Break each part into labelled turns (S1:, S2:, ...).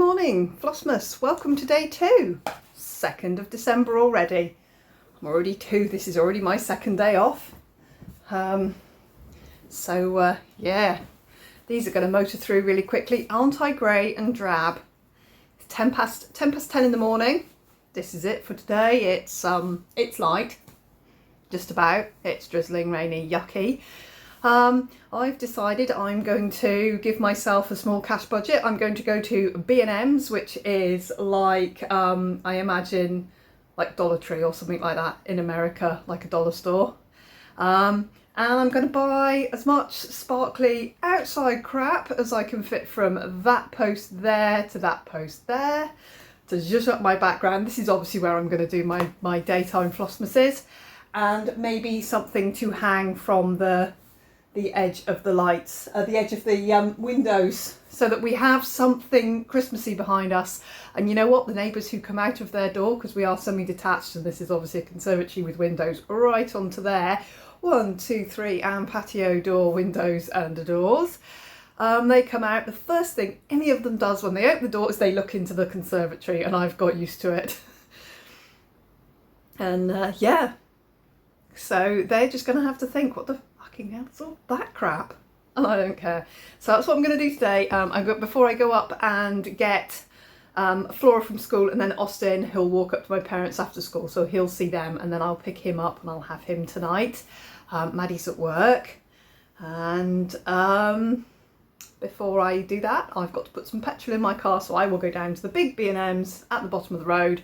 S1: morning, Flossmas. Welcome to day 2, 2nd of December already. I'm already 2, this is already my second day off. Yeah, these are going to motor through really quickly. Aren't I grey and drab? It's 10 past 10 in the morning. This is it for today. It's light, just about. It's drizzling, rainy, yucky. I've decided I'm going to give myself a small cash budget. I'm going to go to B&M's, which is like, I imagine, like Dollar Tree or something like that in America, like a dollar store. And I'm going to buy as much sparkly outside crap as I can fit from that post there to that post there to zhuzh up my background. This is obviously where I'm going to do my daytime Flossmasses, and maybe something to hang from the edge of the lights, the edge of the windows, so that we have something Christmassy behind us. And you know what, the neighbours who come out of their door, because we are semi-detached and this is obviously a conservatory with windows right onto there, 1, 2, 3, and patio door, windows and doors. They come out, the first thing any of them does when they open the door is they look into the conservatory, and I've got used to it. And yeah, so they're just going to have to think, what the fucking hell's all that crap? And I don't care. So that's what I'm going to do today. Before I go up and get Flora from school, and then Austin, he'll walk up to my parents after school, so he'll see them, and then I'll pick him up and I'll have him tonight. Maddie's at work, and before I do that, I've got to put some petrol in my car, so I will go down to the big B&M's at the bottom of the road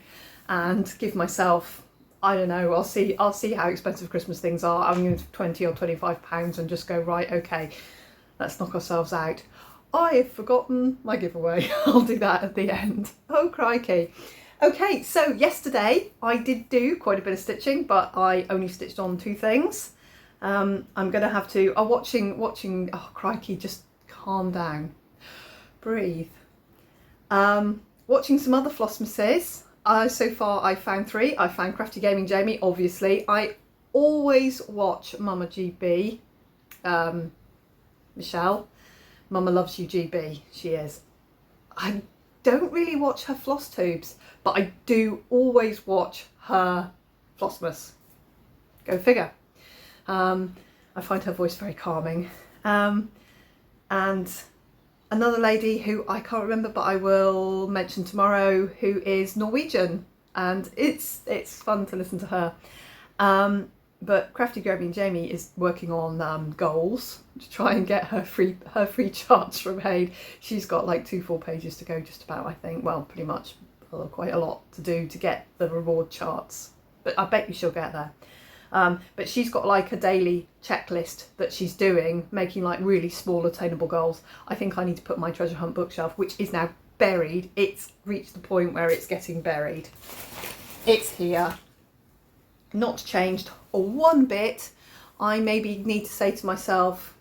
S1: and give myself, I don't know, I'll see how expensive Christmas things are. I'm going to £20 or £25 and just go, right, okay, let's knock ourselves out. I've forgotten my giveaway. I'll do that at the end. Oh, crikey. Okay, so yesterday I did do quite a bit of stitching, but I only stitched on 2 things. I'm going to have to, watching, oh, crikey, just calm down. Breathe. Watching some other Flossmasses. So far I found 3. I found Crafty Gaming Jamie, obviously. I always watch Mama GB, Michelle. Mama loves you, GB, she is. I don't really watch her floss tubes, but I do always watch her Flossmas. Go figure. I find her voice very calming. And another lady who I can't remember, but I will mention tomorrow, who is Norwegian, and it's fun to listen to her. But Crafty Grigoriy Jamie is working on goals to try and get her free charts from Haid. She's got like 2 full pages to go, just about, I think. Well, pretty much, quite a lot to do to get the reward charts, but I bet you she'll get there. But she's got like a daily checklist that she's doing, making like really small attainable goals. I think I need to put my treasure hunt bookshelf, which is now buried. It's reached the point where it's getting buried. It's here, not changed one bit. I maybe need to say to myself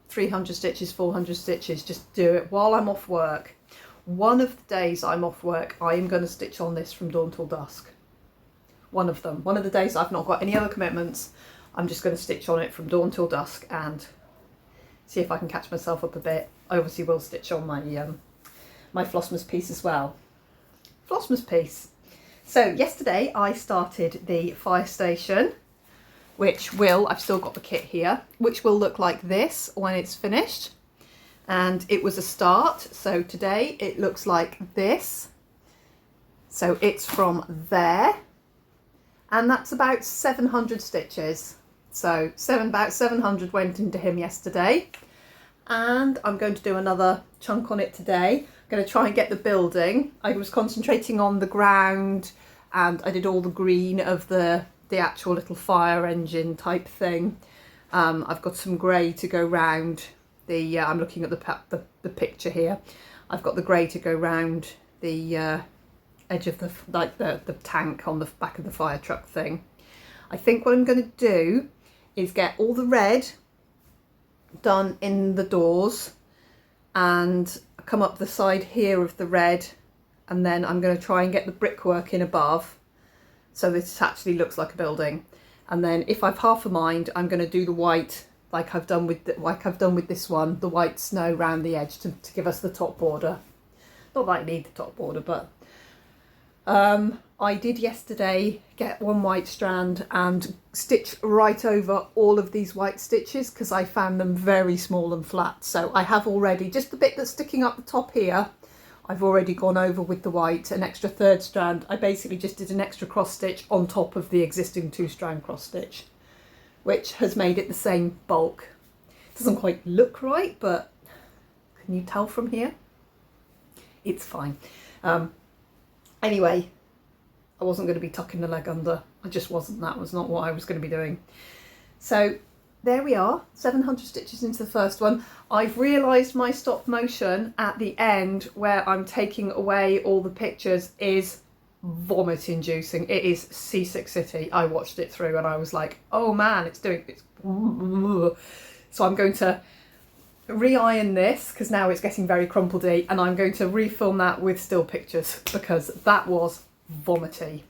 S1: 300 stitches, 400 stitches, just do it while I'm off work. One of the days I'm off work, I am going to stitch on this from dawn till dusk. One of them. One of the days I've not got any other commitments, I'm just going to stitch on it from dawn till dusk and see if I can catch myself up a bit. I obviously will stitch on my my Flossmas piece as well. Flossmas piece. So yesterday I started the fire station, which will, I've still got the kit here, which will look like this when it's finished. And it was a start, so today it looks like this. So it's from there. And that's about 700 stitches. So about 700 went into him yesterday. And I'm going to do another chunk on it today. I'm going to try and get the building. I was concentrating on the ground, and I did all the green of the actual little fire engine type thing. I've got some grey to go round the, I'm looking at the picture here. I've got the grey to go round the edge of the tank on the back of the fire truck thing. I think what I'm going to do is get all the red done in the doors and come up the side here of the red, and then I'm going to try and get the brickwork in above so that it actually looks like a building. And then if I've half a mind, I'm going to do the white like I've done with this one, the white snow round the edge to give us the top border. Not that I need the top border, but I did yesterday get one white strand and stitch right over all of these white stitches because I found them very small and flat. So I have already, just the bit that's sticking up the top here, I've already gone over with the white, an extra third strand. I basically just did an extra cross stitch on top of the existing 2-strand cross stitch, which has made it the same bulk. It doesn't quite look right, but can you tell from here? It's fine. Anyway, I wasn't going to be tucking the leg under. I just wasn't. That was not what I was going to be doing. So there we are, 700 stitches into the first one. I've realised my stop motion at the end where I'm taking away all the pictures is vomit inducing. It is Seasick City. I watched it through and I was like, oh man, it's doing it. So I'm going to re-iron this because now it's getting very crumpledy, and I'm going to refilm that with still pictures because that was vomity.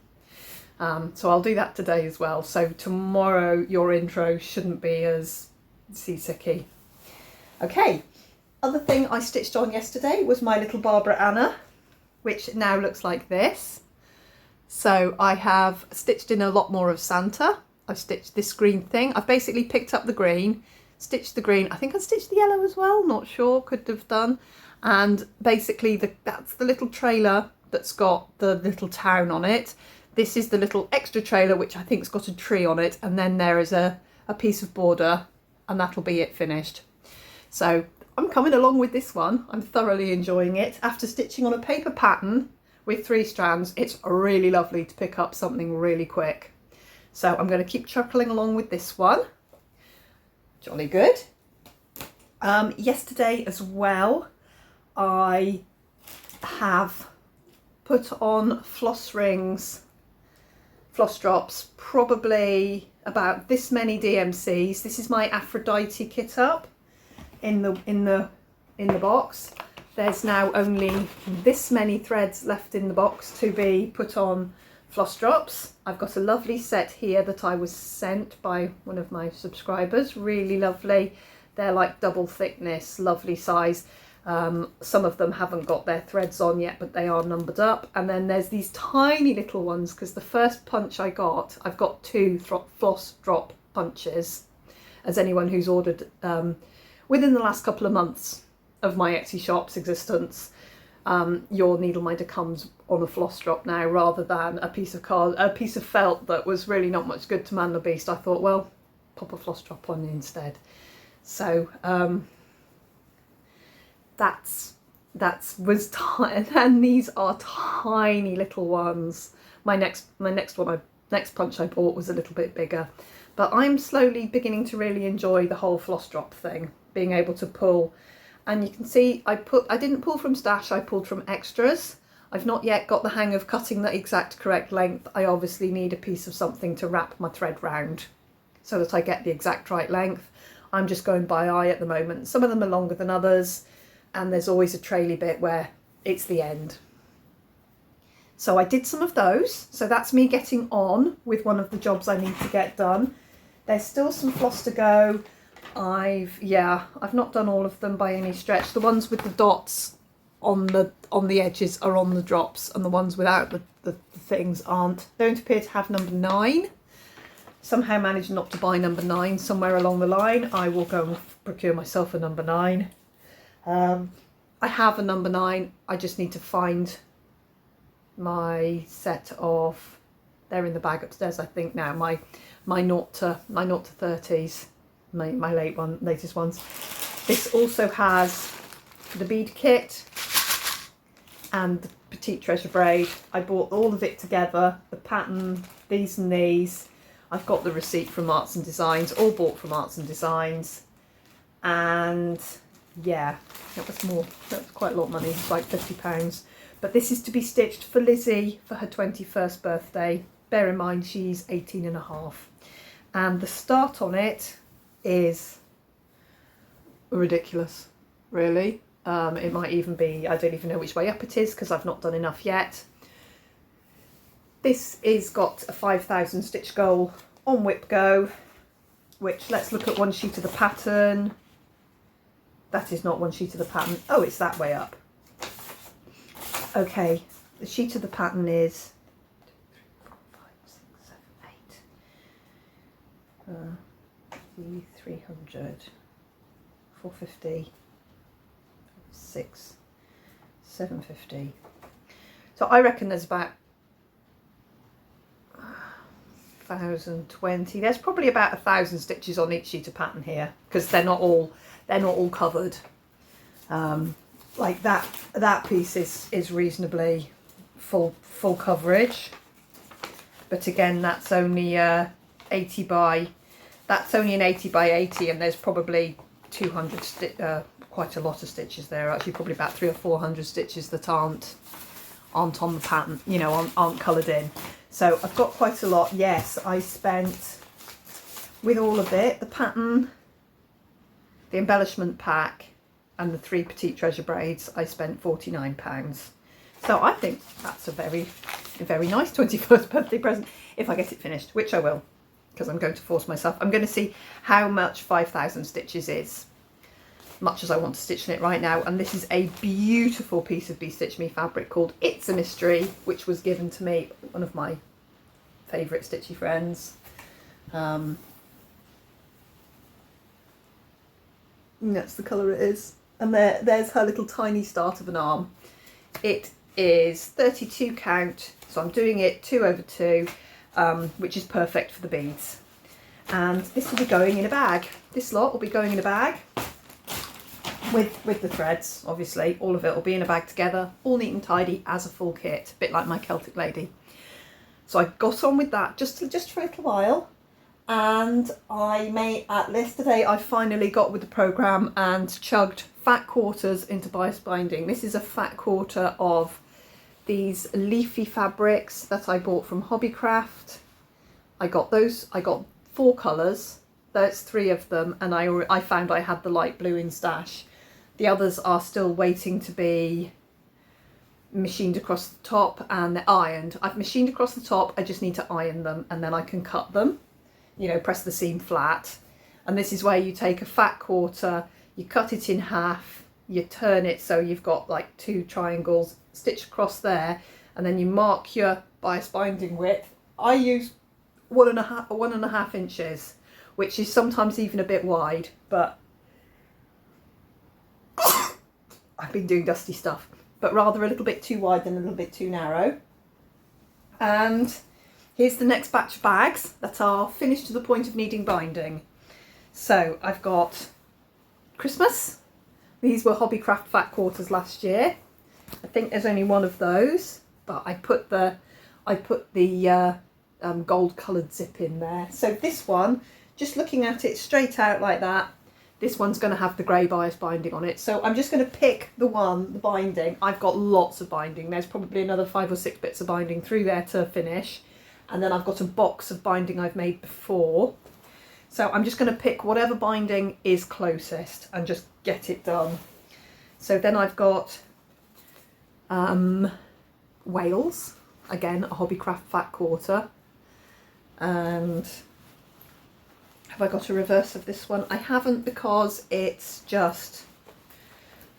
S1: So I'll do that today as well. So tomorrow your intro shouldn't be as seasicky. Okay, other thing I stitched on yesterday was my little Barbara Anna, which now looks like this. So I have stitched in a lot more of Santa. I've stitched this green thing. I've basically picked up the green, stitched the green. I think I stitched the yellow as well, not sure, could have done. And basically that's the little trailer that's got the little town on it. This is the little extra trailer, which I think's got a tree on it. And then there is a piece of border, and that'll be it finished. So I'm coming along with this one. I'm thoroughly enjoying it. After stitching on a paper pattern with 3 strands, it's really lovely to pick up something really quick. So I'm going to keep chuckling along with this one. Jolly good. Yesterday as well, I have put on floss rings, floss drops, probably about this many DMCs. This is my Aphrodite kit up in the box. There's now only this many threads left in the box to be put on floss drops. I've got a lovely set here that I was sent by one of my subscribers, really lovely. They're like double thickness, lovely size. Some of them haven't got their threads on yet, but they are numbered up. And then there's these tiny little ones, because the first punch I've got 2 floss drop punches, as anyone who's ordered within the last couple of months of my Etsy shop's existence, your needle minder comes on a floss drop now, rather than a piece of felt that was really not much good to man the beast. I thought, well, pop a floss drop on instead. So and these are tiny little ones. My next punch I bought was a little bit bigger, but I'm slowly beginning to really enjoy the whole floss drop thing, being able to pull. And you can see I didn't pull from stash, I pulled from extras. I've not yet got the hang of cutting the exact correct length. I obviously need a piece of something to wrap my thread round so that I get the exact right length. I'm just going by eye at the moment. Some of them are longer than others, and there's always a traily bit where it's the end. So I did some of those. So that's me getting on with one of the jobs I need to get done. There's still some floss to go. I've not done all of them by any stretch. The ones with the dots on the edges are on the drops, and the ones without the things aren't. Don't appear to have number 9. Somehow managed not to buy number 9 somewhere along the line. I will go and procure myself a number 9. I have a number 9. I just need to find my set of, they're in the bag upstairs I think now, my 0 to 30s, my latest ones. This also has the bead kit and the petite treasure braid. I bought all of it together, the pattern, these and these. I've got the receipt from Arts and Designs, all bought from Arts and Designs. And yeah, that was quite a lot of money, it's like £50. But this is to be stitched for Lizzie for her 21st birthday. Bear in mind she's 18 and a half. And the start on it is ridiculous, really. It might even be, I don't even know which way up it is because I've not done enough yet. This is got a 5,000 stitch goal on Whip Go, which, let's look at one sheet of the pattern. That is not one sheet of the pattern. Oh, it's that way up. Okay, the sheet of the pattern is 300, 450, 6, 750. So I reckon there's about 1,020. There's probably about 1,000 stitches on each sheet of pattern here, because they're not all covered. Like that piece is reasonably full coverage, but again, that's only 80 by. That's only an 80 by 80, and there's probably 200 quite a lot of stitches there. Actually, probably about 300 or 400 stitches that aren't on the pattern, you know, aren't coloured in. So I've got quite a lot. Yes, I spent, with all of it, the pattern, the embellishment pack, and the 3 petite treasure braids, I spent £49. So I think that's a very nice 21st birthday present if I get it finished, which I will, because I'm going to force myself. I'm going to see how much 5,000 stitches is, much as I want to stitch in it right now. And this is a beautiful piece of Be Stitch Me fabric called It's a Mystery, which was given to me, one of my favourite stitchy friends. That's the colour it is. And there's her little tiny start of an arm. It is 32 count, so I'm doing it 2 over 2, which is perfect for the beads. And this will be going in a bag. This lot will be going in a bag with the threads, obviously. All of it will be in a bag together, all neat and tidy as a full kit, a bit like my Celtic lady. So I got on with that just for a little while. And yesterday I finally got with the programme and chugged fat quarters into bias binding. This is a fat quarter of these leafy fabrics that I bought from Hobbycraft. I got 4 colours. There's 3 of them, and I found I had the light blue in stash. The others are still waiting to be machined across the top, and they're ironed. I've machined across the top, I just need to iron them, and then I can cut them, you know, press the seam flat. And this is where you take a fat quarter, you cut it in half, you turn it so you've got like 2 triangles, stitch across there, and then you mark your bias binding width. I use 1.5 inches, which is sometimes even a bit wide, but I've been doing dusty stuff, but rather a little bit too wide than a little bit too narrow. And here's the next batch of bags that are finished to the point of needing binding. So I've got Christmas. These were Hobbycraft fat quarters last year. I think there's only one of those, but I put the gold coloured zip in there. So this one, just looking at it straight out like that, this one's going to have the grey bias binding on it. So I'm just going to pick the binding. I've got lots of binding. There's probably another 5 or 6 bits of binding through there to finish. And then I've got a box of binding I've made before. So I'm just going to pick whatever binding is closest and just get it done. So then I've got Wales, again a Hobbycraft fat quarter. And have I got a reverse of this one? I haven't, because it's just,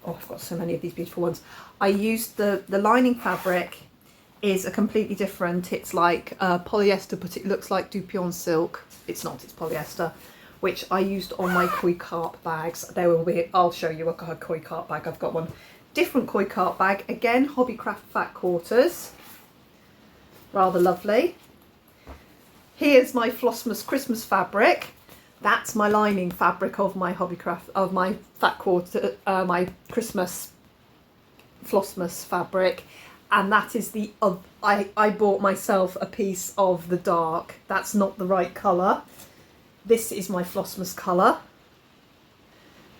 S1: oh, I've got so many of these beautiful ones. I used the lining fabric is a completely different, it's like polyester, but it looks like Dupion silk. It's not, it's polyester, which I used on my koi carp bags. There will be, I'll show you a koi carp bag. I've got one different koi carp bag, again Hobbycraft fat quarters, rather lovely. Here's my Flossmas Christmas fabric. That's my lining fabric of my Hobbycraft, of my fat quarter, my Christmas Flossmas fabric. And that is the, I bought myself a piece of the dark. That's not the right colour. This is my Flossmas colour.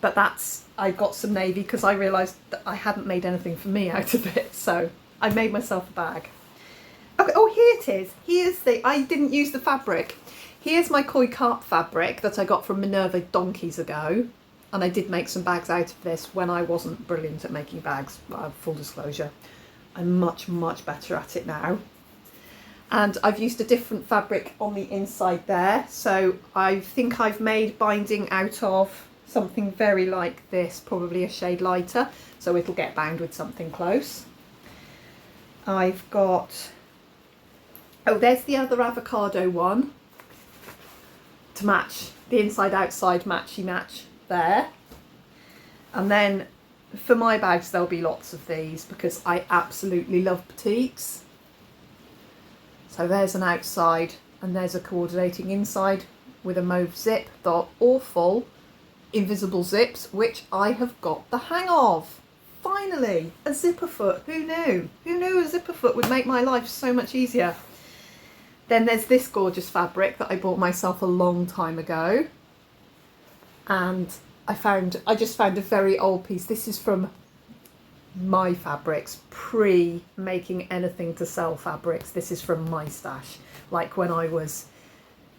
S1: But that's, I got some navy because I realised that I hadn't made anything for me out of it. So I made myself a bag. Okay, oh, here it is. Here's I didn't use the fabric. Here's my koi carp fabric that I got from Minerva donkeys ago. And I did make some bags out of this when I wasn't brilliant at making bags, full disclosure. I'm much, much better at it now. And I've used a different fabric on the inside there. So I think I've made binding out of something very like this, probably a shade lighter. So it'll get bound with something close. I've got, oh, there's the other avocado one to match, the inside outside matchy match there. And then for my bags there'll be lots of these because I absolutely love batiks. So there's an outside and there's a coordinating inside with a mauve zip. They're awful invisible zips, which I have got the hang of. Finally, a zipper foot. Who knew? Who knew a zipper foot would make my life so much easier? Then there's this gorgeous fabric that I bought myself a long time ago. And I just found a very old piece. This is from my fabrics, pre-making anything to sell fabrics. This is from my stash, like when I was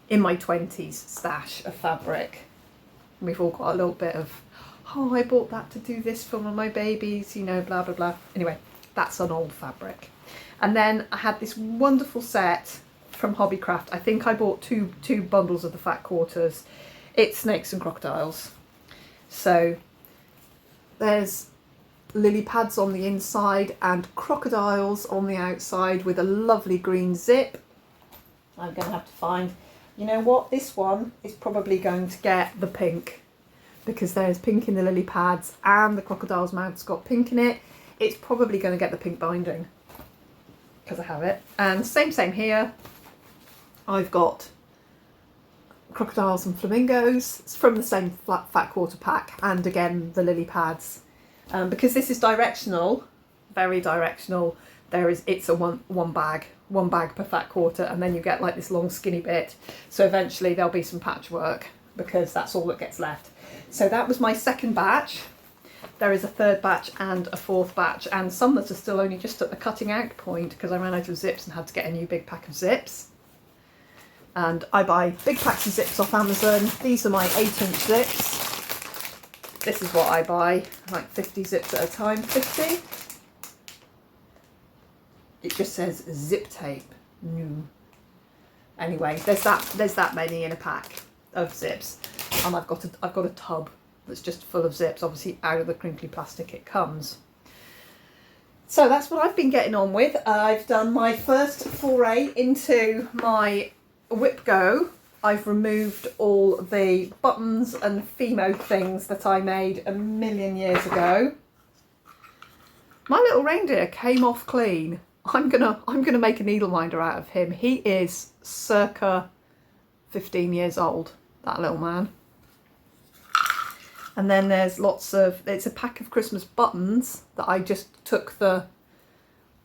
S1: in my 20s stash of fabric. We've all got a little bit of, oh, I bought that to do this for one of my babies, you know, blah, blah, blah. Anyway, that's an old fabric. And then I had this wonderful set from Hobbycraft. I think I bought two bundles of the fat quarters. It's snakes and crocodiles. So there's lily pads on the inside and crocodiles on the outside with a lovely green zip. I'm going to have to find, you know what, this one is probably going to get the pink because there's pink in the lily pads and the crocodile's mouth's got pink in it. It's probably going to get the pink binding because I have it. And same here. I've got crocodiles and flamingos. It's from the same fat quarter pack, and again the lily pads. Because this is directional, very directional. It's a one bag per fat quarter, and then you get like this long skinny bit. So eventually there'll be some patchwork because that's all that gets left. So that was my second batch. There is a third batch and a fourth batch, and some that are still only just at the cutting out point because I ran out of zips and had to get a new big pack of zips. And I buy big packs of zips off Amazon. These are my 8-inch zips. This is what I buy, like 50 zips at a time. 50. It just says zip tape. No. Anyway, there's that many in a pack of zips, and I've got a tub that's just full of zips. Obviously, out of the crinkly plastic it comes. So that's what I've been getting on with. I've done my first foray into my Whip Go. I've removed all the buttons and Fimo things that I made a million years ago. My little reindeer came off clean. I'm gonna make a needle minder out of him. He is circa 15 years old, that little man. And then there's it's a pack of Christmas buttons that I just took the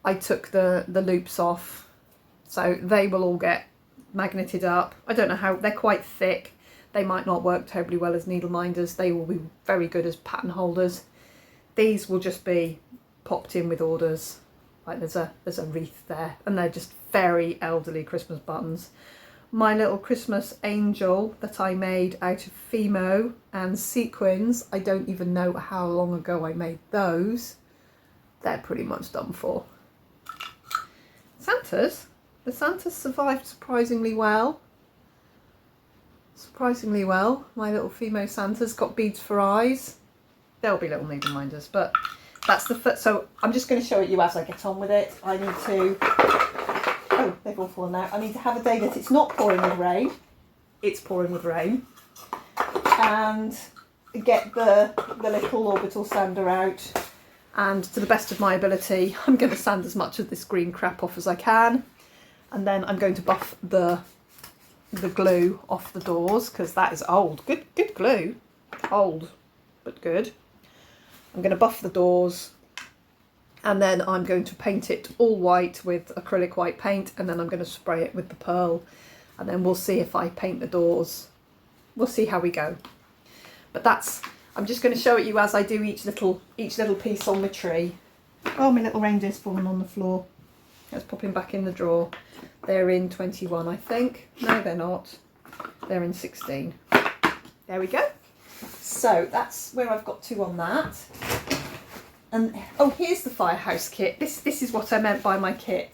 S1: loops off, so they will all get magneted up. I don't know how, they're quite thick. They might not work terribly well as needle minders. They will be very good as pattern holders. These will just be popped in with orders. Like there's a wreath there, and they're just very elderly Christmas buttons. My little Christmas angel that I made out of Fimo and sequins, I don't even know how long ago I made those. They're pretty much done for. The Santas survived surprisingly well. Surprisingly well. My little Fimo Santa's got beads for eyes. They'll be little needle minders, but that's the first. So I'm just going to show it you as I get on with it. I need to, oh, they've all fallen out. I need to have a day that it's not pouring with rain. It's pouring with rain. And get the little orbital sander out. And to the best of my ability, I'm going to sand as much of this green crap off as I can. And then I'm going to buff the glue off the doors because that is old. Good glue. Old, but good. I'm going to buff the doors, and then I'm going to paint it all white with acrylic white paint, and then I'm going to spray it with the pearl, and then we'll see if I paint the doors. We'll see how we go. But I'm just going to show it you as I do each little piece on the tree. Oh, my little reindeer's fallen on the floor. Let's pop him back in the drawer. They're in 21, I think. No, they're not. They're in 16. There we go. So that's where I've got to on that. And oh, here's the firehouse kit. This is what I meant by my kit.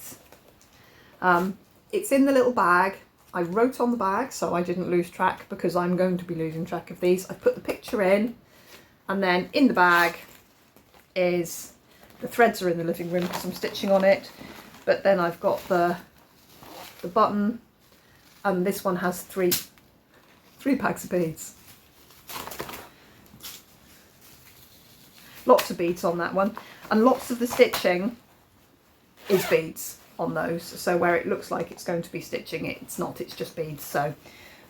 S1: It's in the little bag. I wrote on the bag so I didn't lose track because I'm going to be losing track of these. I put the picture in, and then in the bag is the threads are in the living room because I'm stitching on it. but then I've got the button, and this one has three packs of beads. Lots of beads on that one, and lots of the stitching is beads on those. So where it looks like it's going to be stitching, it's not, it's just beads. So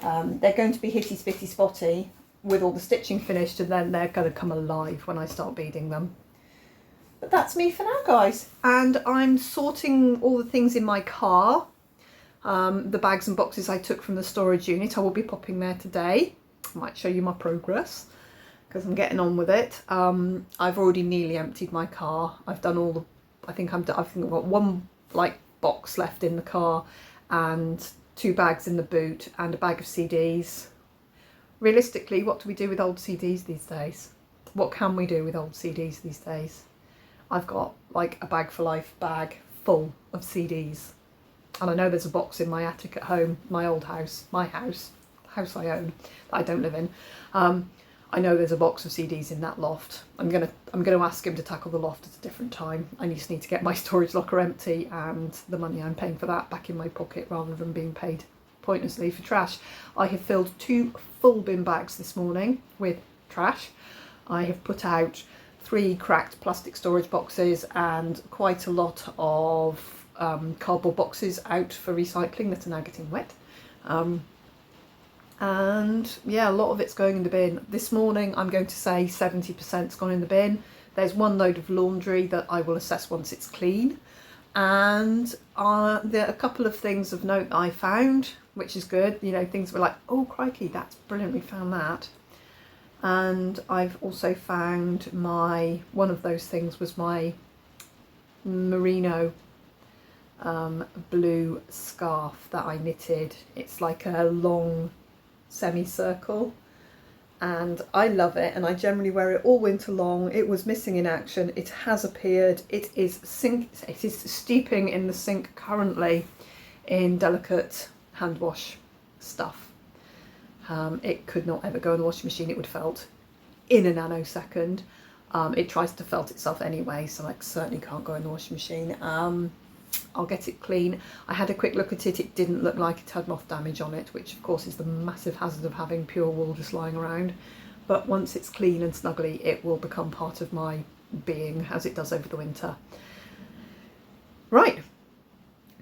S1: they're going to be hitty spitty spotty with all the stitching finished, and then they're going to come alive when I start beading them. But that's me for now, guys. And I'm sorting all the things in my car. The bags and boxes I took from the storage unit, I will be popping there today. I might show you my progress because I'm getting on with it. I've already nearly emptied my car. I've done all the, I think I've got one like box left in the car and 2 bags in the boot and a bag of CDs. Realistically, what do we do with old CDs these days? What can we do with old CDs these days? I've got like a bag for life bag full of CDs. And I know there's a box in my attic at home, my old house, the house I own, that I don't live in. I know there's a box of CDs in that loft. I'm gonna ask him to tackle the loft at a different time. I just need to get my storage locker empty and the money I'm paying for that back in my pocket rather than being paid pointlessly for trash. I have filled 2 full bin bags this morning with trash. I have put out 3 cracked plastic storage boxes and quite a lot of cardboard boxes out for recycling that are now getting wet. And yeah, a lot of it's going in the bin. This morning I'm going to say 70%'s gone in the bin. There's 1 load of laundry that I will assess once it's clean. And there are a couple of things of note that I found, which is good. You know, things were like, oh crikey, that's brilliant, we found that. And I've also found one of those things was my merino blue scarf that I knitted. It's like a long semicircle and I love it, and I generally wear it all winter long. It was missing in action. It has appeared. It is steeping in the sink currently in delicate hand wash stuff. It could not ever go in the washing machine. It would felt in a nanosecond. It tries to felt itself anyway, so I certainly can't go in the washing machine. I'll get it clean. I had a quick look at it. It didn't look like it had moth damage on it, which of course is the massive hazard of having pure wool just lying around. But once it's clean and snuggly, it will become part of my being as it does over the winter. Right,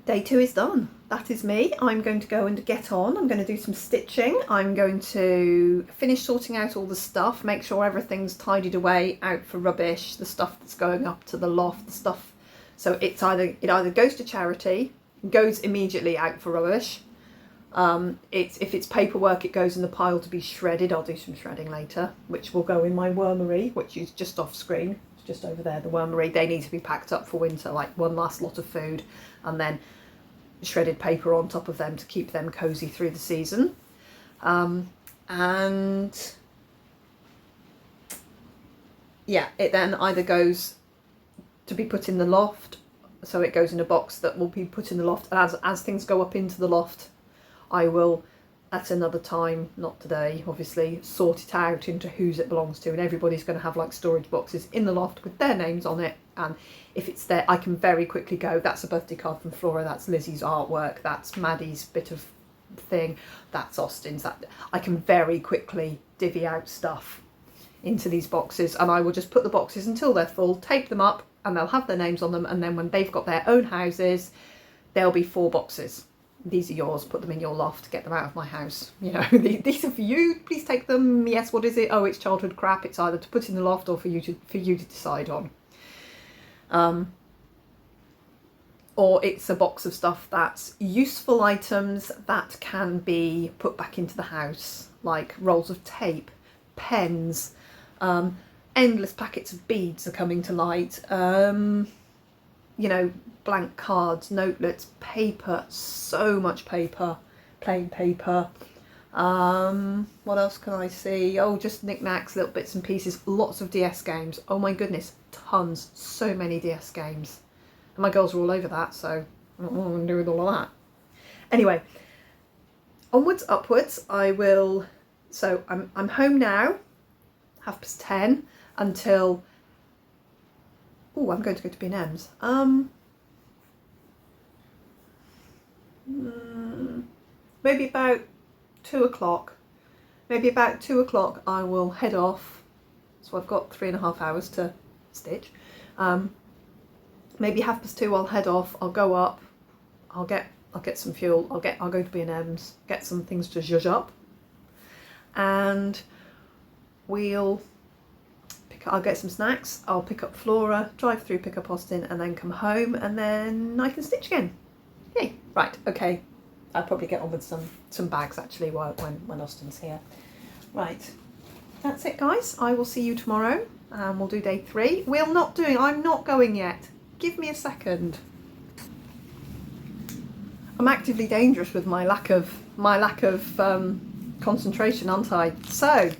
S1: day 2 is done. That is me. I'm going to go and get on. I'm going to do some stitching. I'm going to finish sorting out all the stuff, make sure everything's tidied away, out for rubbish, the stuff that's going up to the loft, the stuff. So it either goes to charity, goes immediately out for rubbish. If it's paperwork, it goes in the pile to be shredded. I'll do some shredding later, which will go in my wormery, which is just off screen. It's just over there, the wormery. They need to be packed up for winter, like one last lot of food, and then shredded paper on top of them to keep them cosy through the season. And yeah, it then either goes to be put in the loft, so it goes in a box that will be put in the loft, and as things go up into the loft, I will at another time, not today obviously, sort it out into whose it belongs to, and everybody's going to have like storage boxes in the loft with their names on it. And if it's there, I can very quickly go, that's a birthday card from Flora, that's Lizzie's artwork, that's Maddie's bit of thing, that's Austin's, that I can very quickly divvy out stuff into these boxes, and I will just put the boxes until they're full, tape them up, and they'll have their names on them, and then when they've got their own houses, there'll be 4 boxes. These are yours, put them in your loft, get them out of my house. You know, these are for you, please take them. Yes, what is it? Oh, it's childhood crap. It's either to put in the loft or for you to decide on. Or it's a box of stuff that's useful items that can be put back into the house, like rolls of tape, pens, endless packets of beads are coming to light, you know, blank cards, notelets, paper, so much paper, plain paper. What else can I see? Oh, just knickknacks, little bits and pieces, lots of DS games. Oh my goodness, tons, so many DS games. And my girls are all over that, so I don't know what I'm going to do with all of that. Anyway, onwards, upwards, I will, so I'm home now, 10:30 until, oh, I'm going to go to B&M's. maybe about 2 o'clock. Maybe about 2 o'clock I will head off. So I've got 3.5 hours to stitch. Maybe 2:30 I'll head off. I'll go up. I'll get some fuel. I'll go to B&M's, get some things to zhuzh up, and I'll get some snacks. I'll pick up Flora, drive through, pick up Austin, and then come home, and then I can stitch again. Yay! Right. Okay. I'll probably get on with some bags actually when Austin's here. Right. That's it, guys. I will see you tomorrow, and we'll do day 3. I'm not going yet. Give me a second. I'm actively dangerous with my lack of concentration, aren't I? So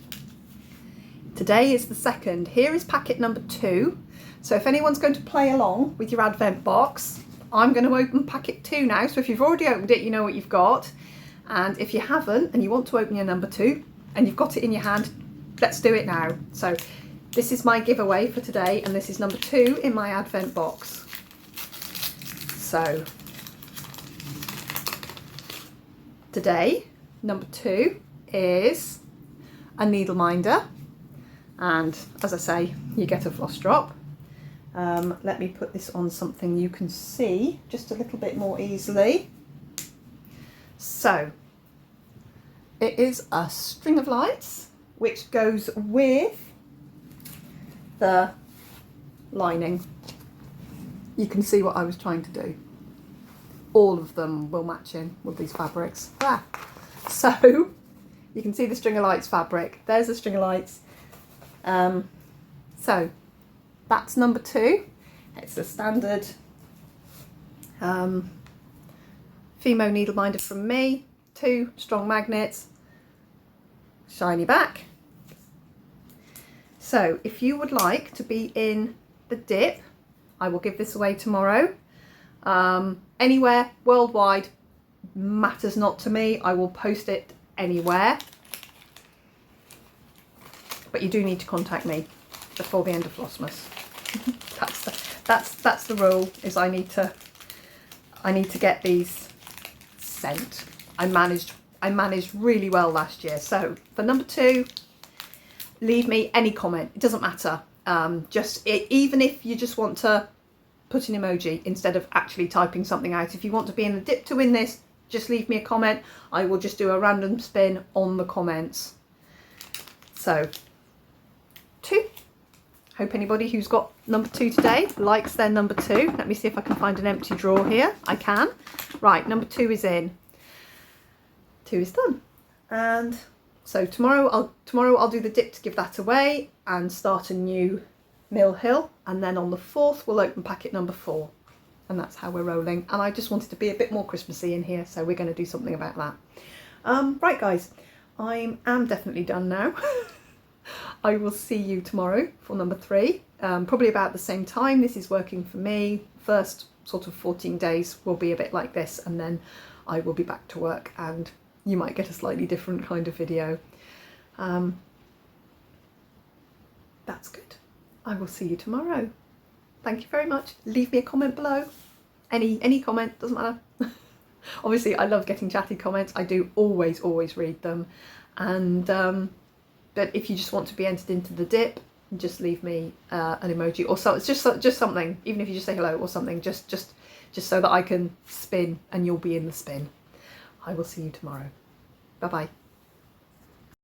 S1: today is the 2nd. Here is packet number 2. So if anyone's going to play along with your advent box, I'm going to open packet 2 now. So if you've already opened it, you know what you've got. And if you haven't and you want to open your number 2 and you've got it in your hand, let's do it now. So this is my giveaway for today, and this is number 2 in my advent box. So today, number 2 is a needle minder, and as I say, you get a floss drop. Let me put this on something you can see just a little bit more easily. So it is a string of lights which goes with the lining. You can see what I was trying to do. All of them will match in with these fabrics. So you can see the string of lights fabric. There's the string of lights. So that's number 2. It's a standard Fimo needle minder from me. 2 strong magnets, shiny back. So if you would like to be in the dip, I will give this away tomorrow. Anywhere worldwide matters not to me. I will post it anywhere, but you do need to contact me before the end of Flossmas. that's the rule. Is I need to get these sent. I managed really well last year. So for number 2, leave me any comment. It doesn't matter. Even if you just want to put an emoji instead of actually typing something out. If you want to be in the dip to win this, just leave me a comment. I will just do a random spin on the comments. So 2. Hope anybody who's got number 2 today likes their number 2. Let me see if I can find an empty drawer here. I can. Right, number 2 is in. 2 is done. And so tomorrow I'll do the dip to give that away and start a new Mill Hill, and then on the 4th we'll open packet number 4, and that's how we're rolling. And I just wanted to be a bit more Christmassy in here, so we're going to do something about that. Right guys, I am definitely done now. I will see you tomorrow for number 3, probably about the same time. This is working for me. First sort of 14 days will be a bit like this, and then I will be back to work, and you might get a slightly different kind of video. That's good. I will see you tomorrow. Thank you very much. Leave me a comment below. Any comment, doesn't matter. Obviously, I love getting chatty comments. I do always read them. And but if you just want to be entered into the dip, just leave me an emoji or so. It's just something. Even if you just say hello or something, just so that I can spin and you'll be in the spin. I will see you tomorrow. Bye bye.